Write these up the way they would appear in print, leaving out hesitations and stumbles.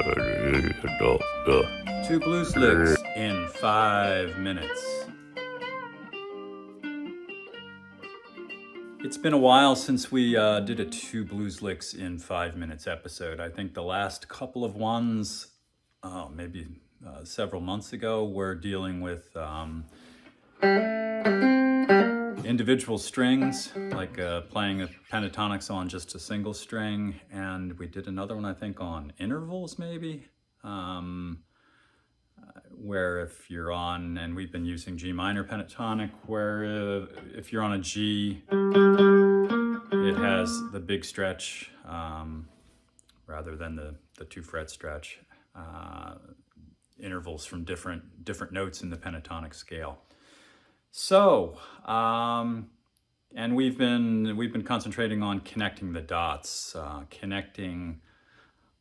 Two blues licks in 5 minutes. It's been a while since we did a two blues licks in 5 minutes episode. I think the last couple of ones, maybe several months ago, were dealing with individual strings, like playing a pentatonics on just a single string, and we did another one I think on intervals maybe, where if you're on, and we've been using G minor pentatonic, where if you're on a G, it has the big stretch rather than the 2 fret stretch, intervals from different notes in the pentatonic scale. So, and we've been concentrating on connecting the dots, connecting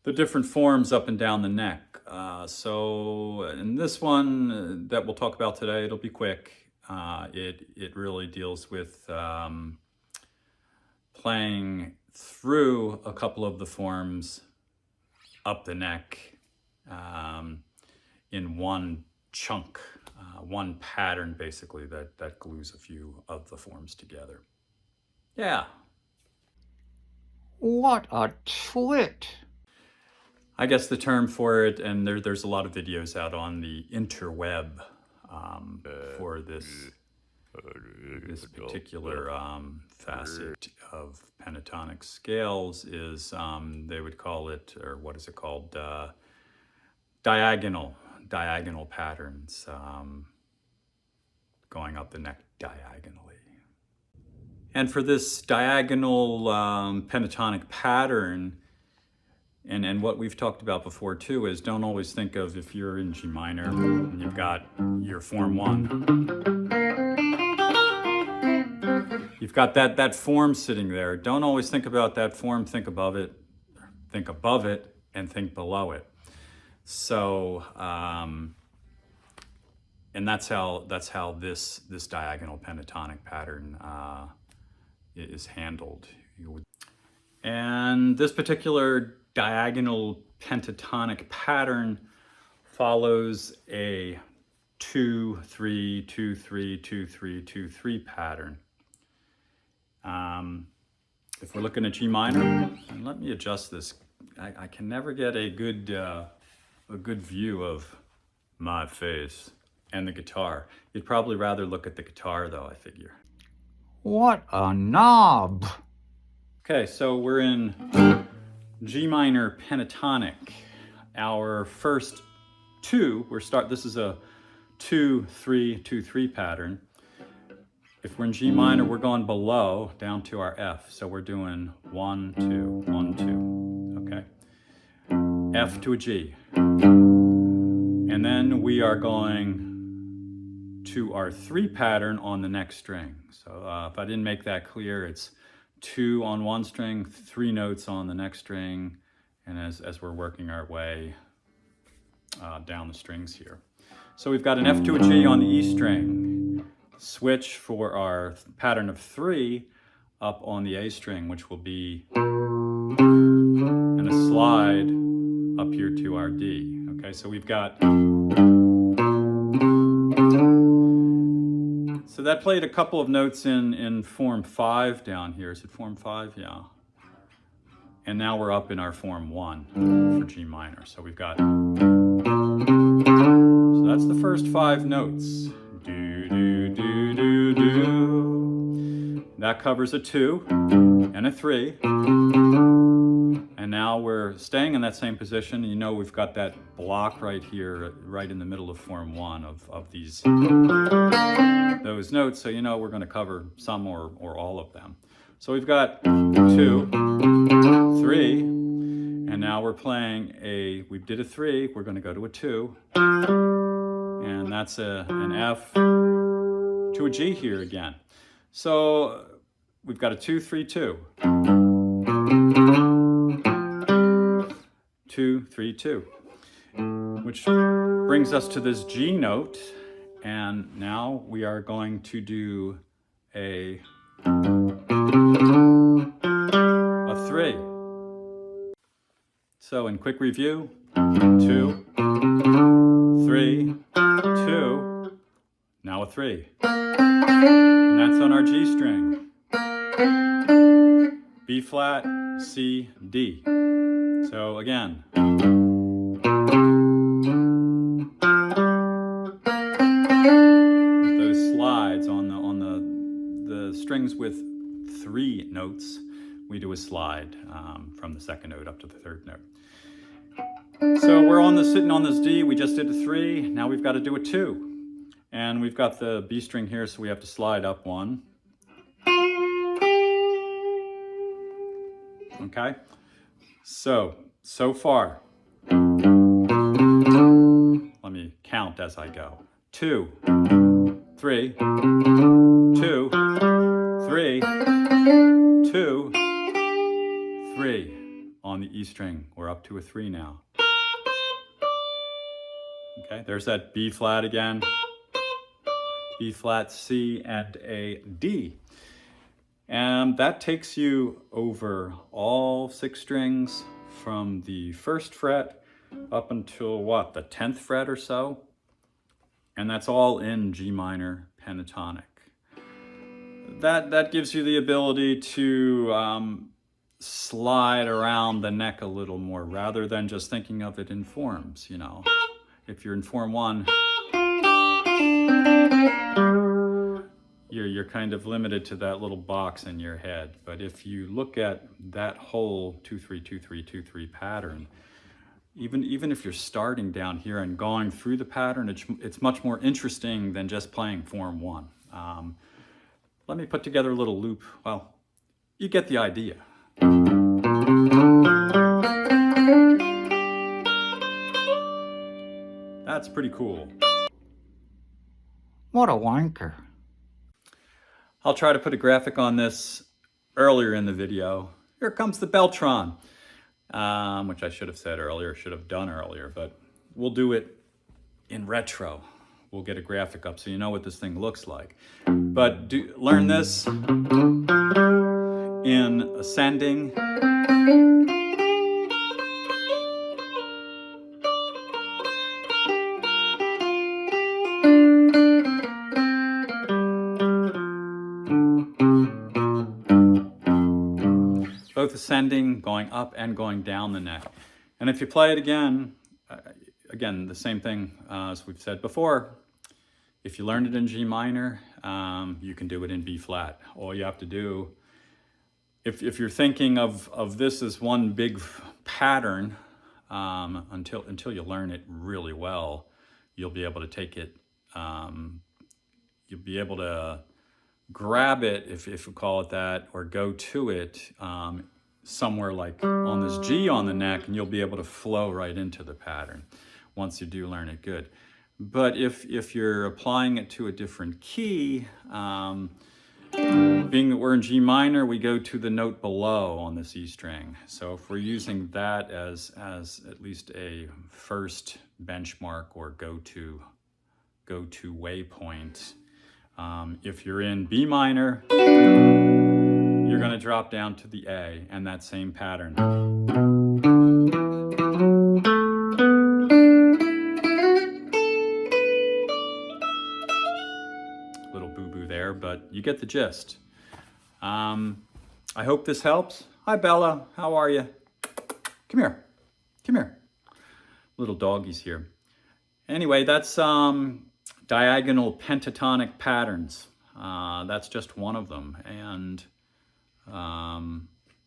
the different forms up and down the neck. So in this one that we'll talk about today, it'll be quick. It really deals with playing through a couple of the forms up the neck in one chunk. One pattern, basically, that glues a few of the forms together. Yeah. What a twit! I guess the term for it, and there's a lot of videos out on the interweb for this particular facet of pentatonic scales, is they would call it, or what is it called, diagonal patterns, going up the neck diagonally. And for this diagonal pentatonic pattern, and what we've talked about before too, is don't always think of, if you're in G minor and you've got your form 1, you've got that form sitting there. Don't always think about that form, think above it, and think below it. So, and that's how this diagonal pentatonic pattern is handled. And this particular diagonal pentatonic pattern follows a 2-3, 2-3, 2-3, 2-3 pattern. If we're looking at G minor, and let me adjust this. I can never get a good view of my face and the guitar. You'd probably rather look at the guitar though, I figure. What a knob! Okay, so we're in G minor pentatonic. Our first two, this is a 2-3, 2-3 pattern. If we're in G minor, we're going below down to our F. So we're doing 1, 2, 1, 2, okay? F to a G. And then we are going to our 3 pattern on the next string. So if I didn't make that clear, it's 2 on one string, 3 notes on the next string, and as we're working our way down the strings here. So we've got an F to a G on the E string, switch for our pattern of 3 up on the A string, which will be, and a slide up here to our D. Okay, so we've got, so that played a couple of notes in form 5 down here. Is it form 5? Yeah. And now we're up in our form 1 for G minor. So we've got, so that's the first 5 notes. Do, do, do, do, do. That covers a 2 and a 3. And now we're staying in that same position. You know, we've got that block right here, right in the middle of form 1 of those notes. So you know we're going to cover some or all of them. So we've got 2, 3, and now we're playing we did a 3, we're going to go to a 2, and that's an F to a G here again. So we've got a 2, 3, 2. 2, 3, 2, which brings us to this G note, and now we are going to do a 3. So in quick review, 2, 3, 2, now a 3. And that's on our G string. B flat, C, D. So again. Those slides on the strings with 3 notes, we do a slide from the second note up to the third note. So we're sitting on this D, we just did a 3, now we've got to do a 2. And we've got the B string here, so we have to slide up 1. Okay? So far, let me count as I go. 2, 3, 2, 3, 2, 3. On the E string, we're up to a 3 now. Okay, there's that B flat again. B flat, C, and a D. And that takes you over all 6 strings from the 1st fret up until what, the 10th fret or so? And that's all in G minor pentatonic. That gives you the ability to slide around the neck a little more rather than just thinking of it in forms, you know. If you're in form 1, you're kind of limited to that little box in your head. But if you look at that whole 2-3-2-3-2-3 pattern, even if you're starting down here and going through the pattern, it's much more interesting than just playing form 1. Let me put together a little loop. Well, you get the idea. That's pretty cool. What a wanker. I'll try to put a graphic on this earlier in the video. Here comes the Beltron, which I should have said earlier, should have done earlier, but we'll do it in retro. We'll get a graphic up so you know what this thing looks like. But learn this in ascending. Both ascending, going up and going down the neck. And if you play it again, the same thing as we've said before. If you learned it in G minor, you can do it in B flat. All you have to do, if you're thinking of this as one big pattern, until you learn it really well, you'll be able to take it, you'll be able to grab it, if you call it that, or go to it somewhere like on this G on the neck, and you'll be able to flow right into the pattern once you do learn it good. But if you're applying it to a different key, being that we're in G minor, we go to the note below on this E string. So if we're using that as at least a first benchmark or go-to waypoint, if you're in B minor, you're going to drop down to the A and that same pattern. Little boo-boo there, but you get the gist. I hope this helps. Hi, Bella. How are you? Come here. Come here. Little doggies here. Anyway, that's diagonal pentatonic patterns. That's just one of them, and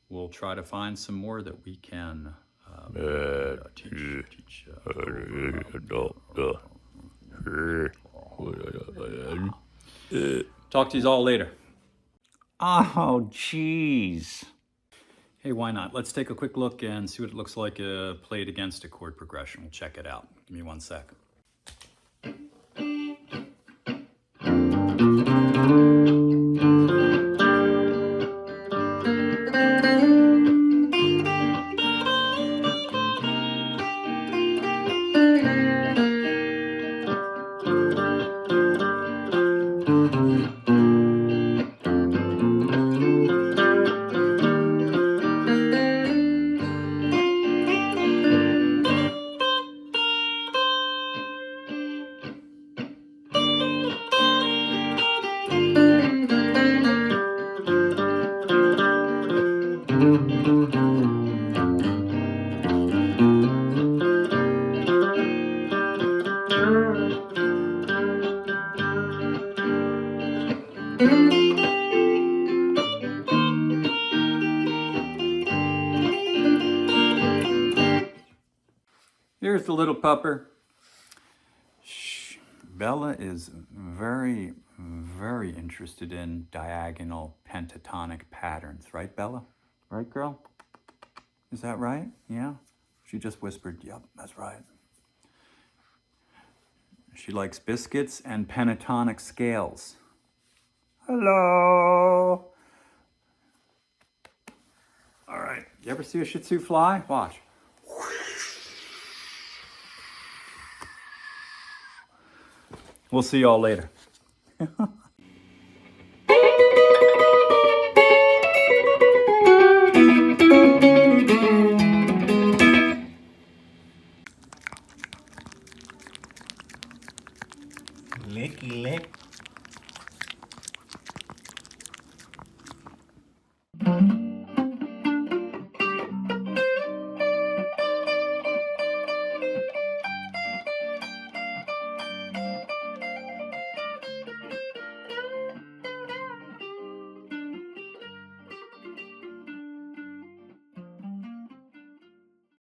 we'll try to find some more that we can teach. Talk to you all later. Oh, jeez. Hey, why not? Let's take a quick look and see what it looks like played against a chord progression. We'll check it out. Give me 1 sec. Here's the little pupper. Shh. Bella is very, very interested in diagonal pentatonic patterns. Right, Bella? Right, girl? Is that right? Yeah? She just whispered, yep, that's right. She likes biscuits and pentatonic scales. Hello. All right. You ever see a Shih Tzu fly? Watch. We'll see y'all later. Licky lick.